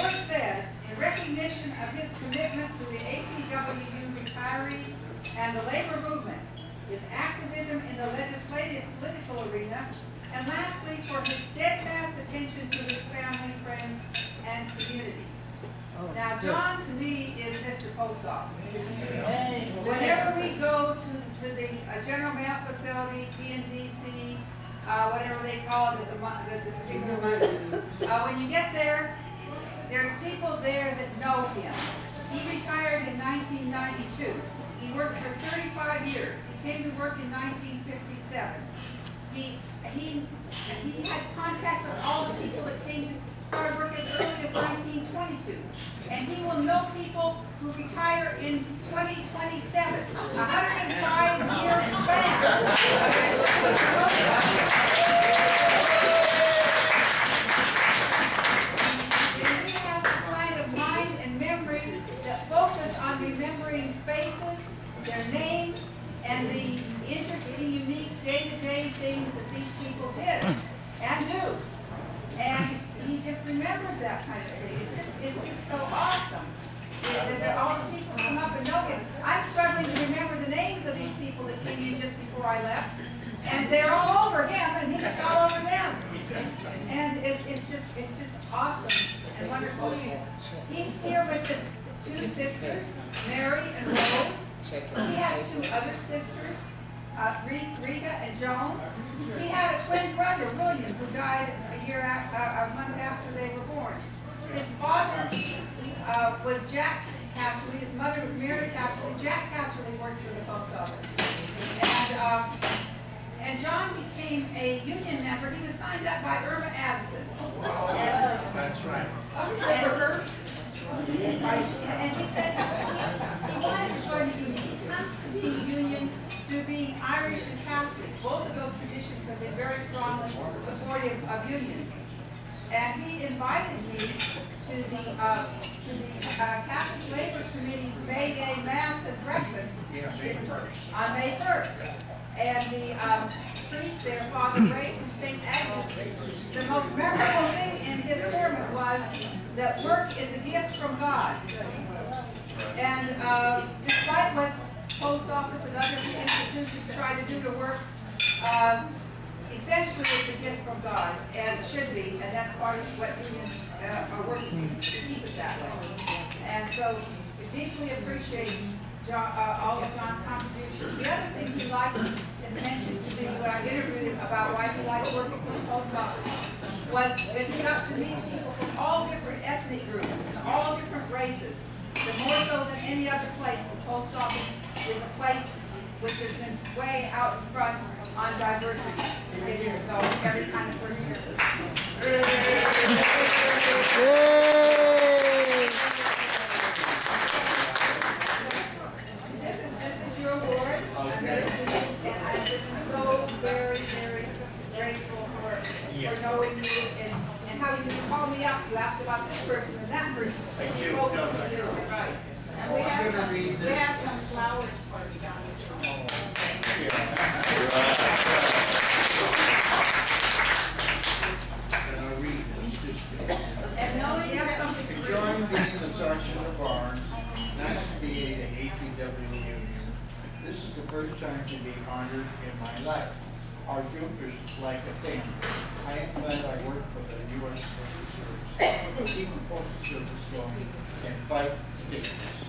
report says, in recognition of his commitment to the APW retirees and the labor movement, his activism in the legislative political arena, and lastly, for his steadfast attention to his family, friends, and community. Now, John, to me, is Mr. Post Office. Whenever we go to the General Mail Facility, PNDC, whatever they call it, the particular month, when you get there, there's people there that know him. He retired in 1992. He worked for 35 years. He came to work in 1957. He had contact with all the people that came to start work as early as 1922. And he will know people who retire in 2027. 105-year span. And he has a kind of mind and memory that focus on remembering faces, their names, and the interesting, unique day-to-day things that these people did and do. And he just remembers that kind of thing. It's just so awesome that all the people come up and know him. I'm struggling to remember the names of these people that came in just before I left. And they're all over him, and he's all over them. And it's just awesome and wonderful. He's here with his two sisters, Mary and Rose. He has two other sisters, Rita and Joan. He had a twin brother, William, who died a month after they were born. His father was Jack Casserly. His mother was Mary Casserly. Jack Casserly worked for the post office. And John became a union member. He was signed up by Irma Addison. Wow. That's right. And he says he wanted to join the union. He comes to being union through being Irish and Catholic. Both of those traditions have been very strongly supportive of unions. And he invited me to the Catholic Labor Committee's May Day Mass and Breakfast on May 1st. And the priest there, Father Ray from St. Agnes, the most memorable thing in his sermon was that work is a gift from God. And despite what post office and other institutions try to do to work, essentially it's a gift from God, and it should be, and that's part of what unions are working to keep it that way. And so we deeply appreciate all of John's contributions. The other thing he liked and mentioned to me when I interviewed him about why he liked working for the post office was that he got to meet people from all different ethnic groups and all different races. But more so than any other place, the post office is a place which has been way out in front on diversity. It is so every kind of person here. This is your award. And I'm just so very, very grateful for knowing you and how you call me up. You asked about this person and that person. Thank you. Right. And we have some flowers for you, Johnny. And knowing you have something to join being the sergeant of arms, nice to be at the APW union. This is the first time to be honored in my life. Our group is like a family. I am glad I work for the U.S. Postal Service. Keep the Postal Service going and fight stigmas.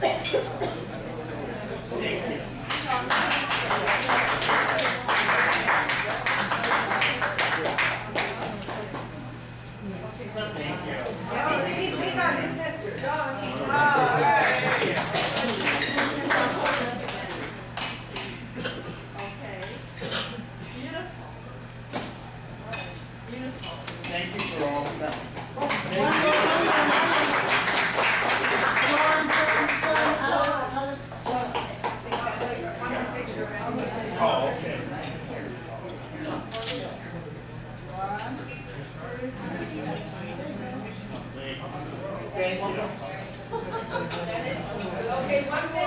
Thank you.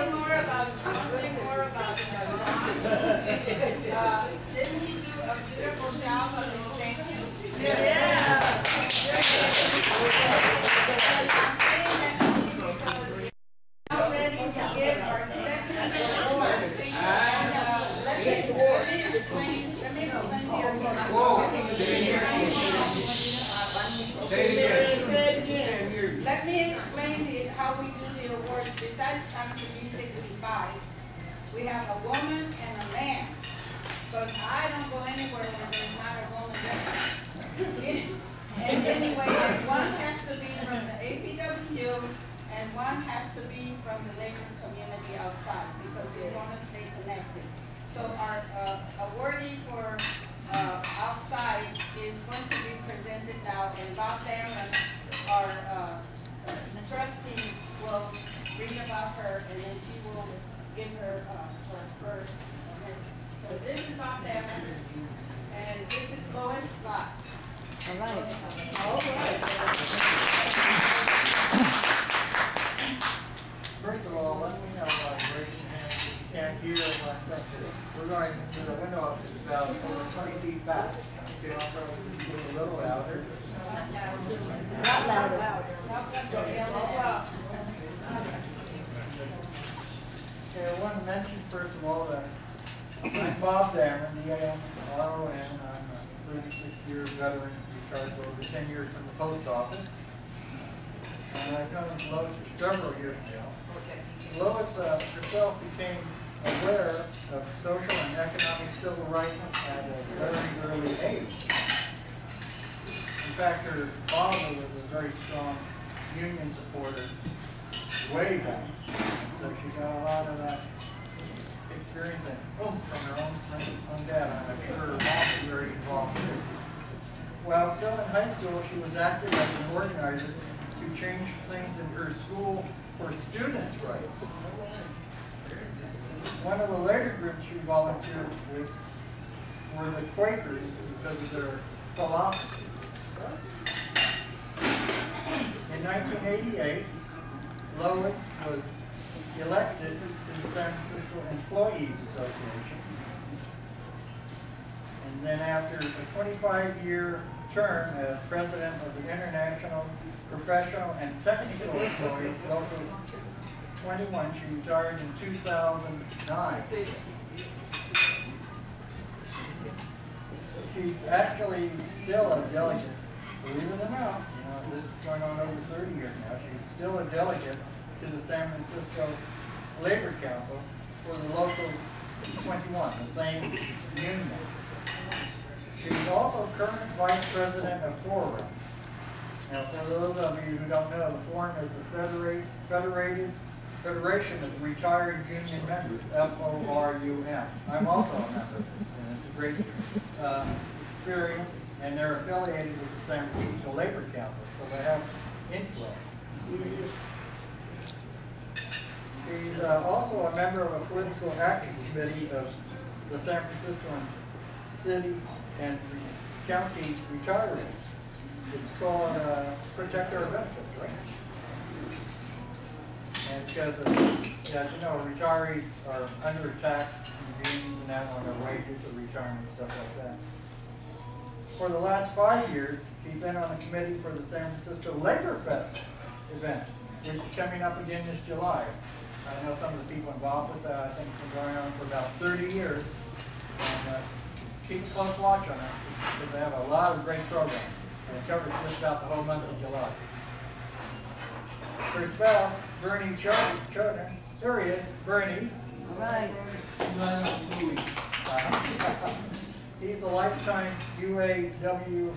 way more about didn't he do a beautiful job on his thank you? Yeah. I'm saying that because we're now ready to give our second award. Let me explain how we do the awards. Besides coming to be 65, we have a woman and a man. But I don't go anywhere where there's not a woman there. And anyway, one has to be from the APW and one has to be from the labor community outside because we want to stay connected. So our awardee for outside is going to be presented now, and Bob Darren, our trustee, will read about her, and then she will give her her message. So this is Bob Darren, and this is Lois Scott. All right. All right. First of all, let me know by raising hands if you can't hear my question. We're going to the window is about over 20 feet back. Okay, I'll probably speak a little louder. Not louder. Okay, I want to mention first of all that I'm Bob Damon, D-A-M-R-O-N. I'm a 36-year veteran, retired for over 10 years from the post office. And I've known Lois for several years now. Lois herself became aware of social and economic civil rights at a very early age. In fact, her father was a very strong union supporter way back. So she got a lot of that experience and from her own dad. I'm sure her mom was very involved too. While still in high school, she was active as an organizer to change things in her school for students' rights. One of the later groups she volunteered with were the Quakers because of their philosophy. In 1988, Lois was elected to the San Francisco Employees Association. And then after a 25-year term as president of the International Professional and Technical Employees Local 21, she retired in 2009. She's actually still a delegate, believe it or not. You know, this is going on over 30 years now. She's still a delegate to the San Francisco Labor Council for the Local 21, the same union. She's also current vice president of Forum. Now, for those of you who don't know, the Forum is the Federation of Retired Union Members, F-O-R-U-M. I'm also a member, and it's a great experience, and they're affiliated with the San Francisco Labor Council, so they have influence. He's also a member of a political action committee of the San Francisco City and County Retirees. It's called Protect Our Benefits, right? And because, as you know, retirees are under attack from unions and that on their wages or retirement and stuff like that. For the last 5 years, he's been on the committee for the San Francisco Labor Fest event, which is coming up again this July. I know some of the people involved with that. I think it's been going on for about 30 years. And keep a close watch on it because they have a lot of great programs. And it covers just about the whole month of July. Her spouse, Bernie Choden, there he is, Bernie. All right. He's a lifetime UAW,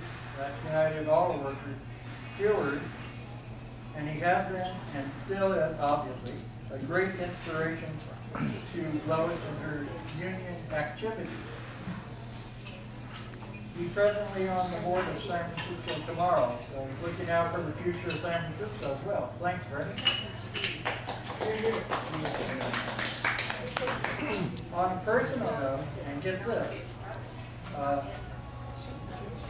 United Auto Workers, steward, and he has been and still is, obviously, a great inspiration to Lois and her union activities. He's presently on the board of San Francisco Tomorrow, so he's looking out for the future of San Francisco as well. Thanks, Bernie. On a personal note, and get this,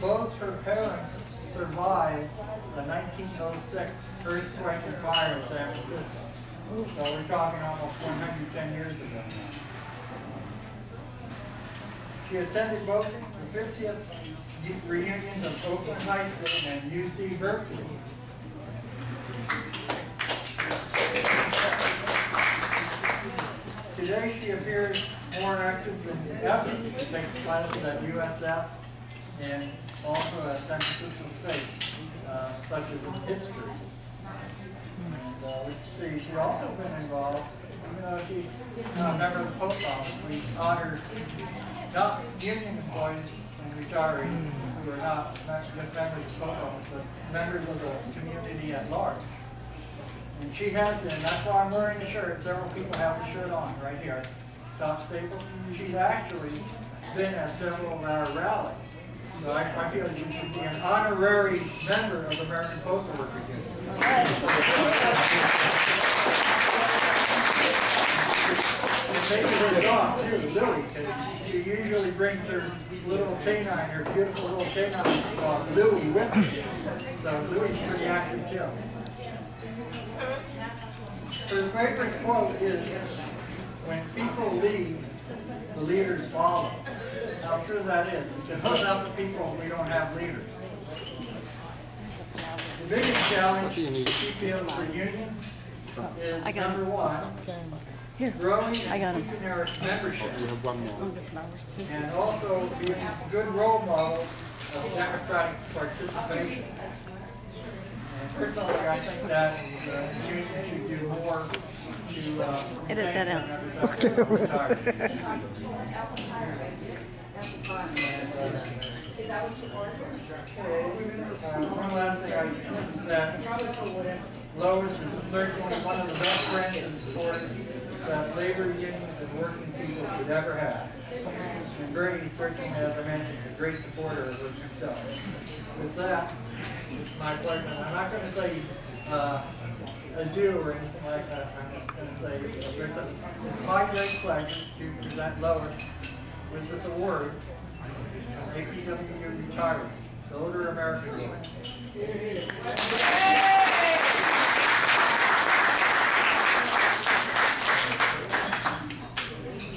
both her parents survived the 1906 earthquake and fire in San Francisco. So we're talking almost 110 years ago. She attended both the 50th reunions of Oakland High School and UC Berkeley. Today she appears more active than ever. She takes classes at USF and also at San Francisco State, such as in history. And let's see, she's also been involved, even though she's not a member of the post office, we honor not union employees and retirees who are not just members of the post office, but members of the community at large. And she has been, that's why I'm wearing the shirt. Several people have the shirt on right here. Stop Staples. She's actually been at several of our rallies. So I feel that she should be an honorary member of the American Postal Workers Union. And maybe her dog too, Louie, because she usually brings her little canine, her beautiful little canine dog, Louie, with her. So Louie's pretty active too. Her favorite quote is, "When people leave, the leaders follow." How true that is, because without the people, we don't have leaders. The biggest challenge she feels for unions is, number one, growing and keeping their membership, and also being a good role model of democratic participation. Personally, I think that the union should do more to edit that out. Is that what you ordered? One last thing I think that Lois is certainly one of the best friends and supporters that labor unions and working people could ever have. And Bernie certainly, as I mentioned, is a great supporter of her himself. With that, it's my pleasure. I'm not going to say adieu or anything like that. I'm just going to say it's my great pleasure to present Lois with this award, APW Retiree, the Older American Woman.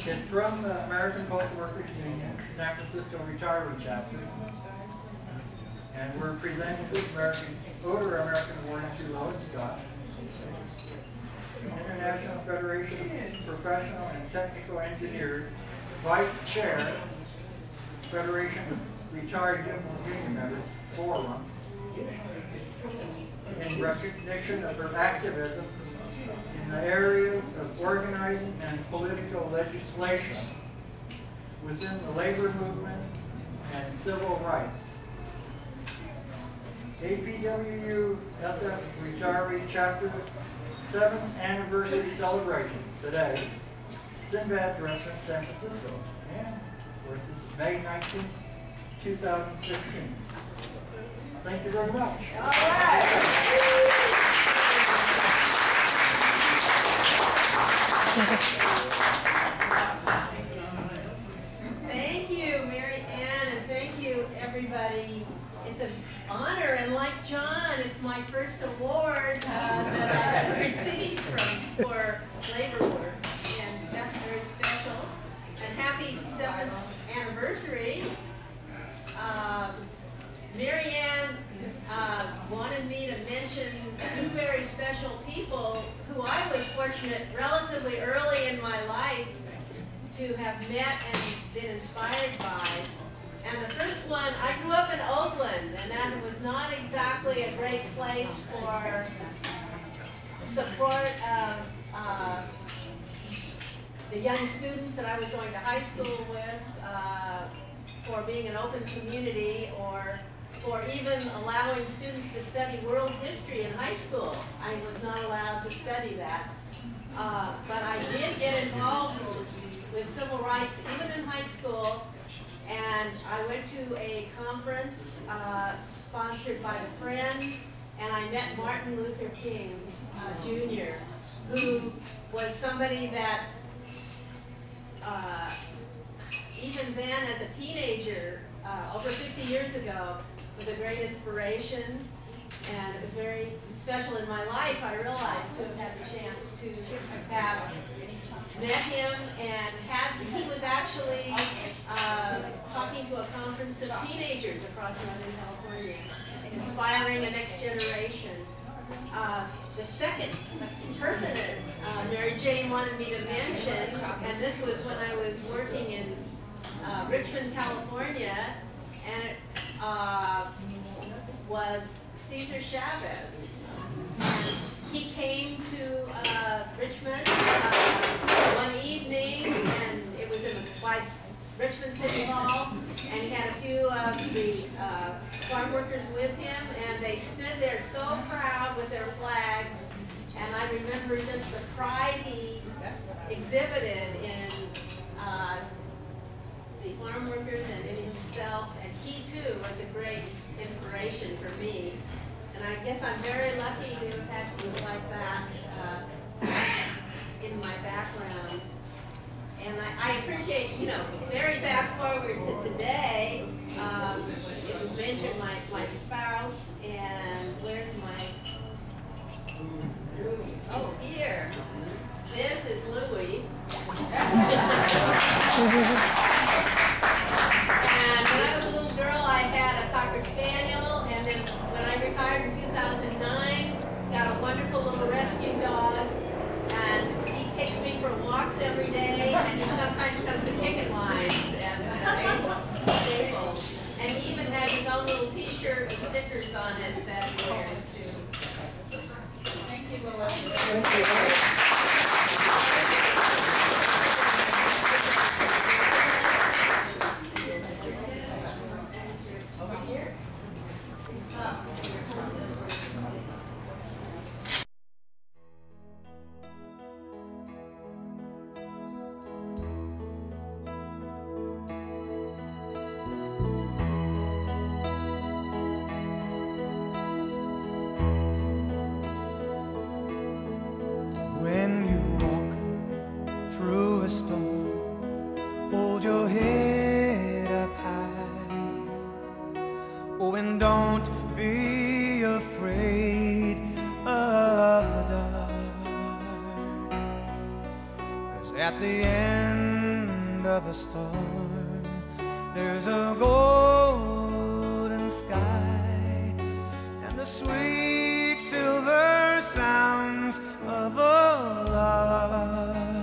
It's from the American Postal Workers Union, San Francisco Retiree Chapter. And we're presenting this Older American Award to Lois Scott, International Federation of Professional and Technical Engineers, Vice Chair, Federation of Retired Union Members, Forum, in recognition of her activism in the areas of organizing and political legislation within the labor movement and civil rights. APWU SF Retiree Chapter 7th Anniversary Celebration today, Sinbad Restaurant, San Francisco. And this is May 19th, 2015. Thank you very much. All right. Thank you, Mary Ann, and thank you, everybody. It's an honor, and like John, it's my first award that I've ever received for labor work, and that's very special. And happy 7th anniversary. Mary Ann wanted me to mention two very special people who I was fortunate relatively early in my life to have met and been inspired by. And the first one, I grew up in Oakland, and that was not exactly a great place for support of the young students that I was going to high school with, for being an open community, or for even allowing students to study world history in high school. I was not allowed to study that. But I did get involved with civil rights even in high school. And I went to a conference sponsored by the Friends, and I met Martin Luther King Jr., who was somebody that even then as a teenager, over 50 years ago, was a great inspiration. And it was very special in my life, I realized, to have had the chance to have met him, and he was actually talking to a conference of teenagers across Northern California, inspiring a next generation. The second person that Mary Jane wanted me to mention, and this was when I was working in Richmond, California, and it was Cesar Chavez. And he came to Richmond one evening, and it was in the Richmond City Hall, and he had a few of the farm workers with him, and they stood there so proud with their flags, and I remember just the pride he exhibited in the farm workers and in himself, and he too was a great inspiration for me. And I guess I'm very lucky to have had people like that in my background. And I appreciate, very fast forward to today, it was mentioned my spouse, and where's my, oh, here. This is Louie. And when I was a little girl, I had a Cocker Spaniel, and then when I retired in 2009, got a wonderful little rescue dog, and he takes me for walks every day, and he sometimes comes to picket lines and staples. And he even had his own little t-shirt with stickers on it that he wears too. Thank you, Lois. Thank you. When you walk through a storm, hold your head up high. Oh, and don't be afraid of the dark, 'cause at the end of a storm, there's a golden sky and the sweet silver sounds of a lark.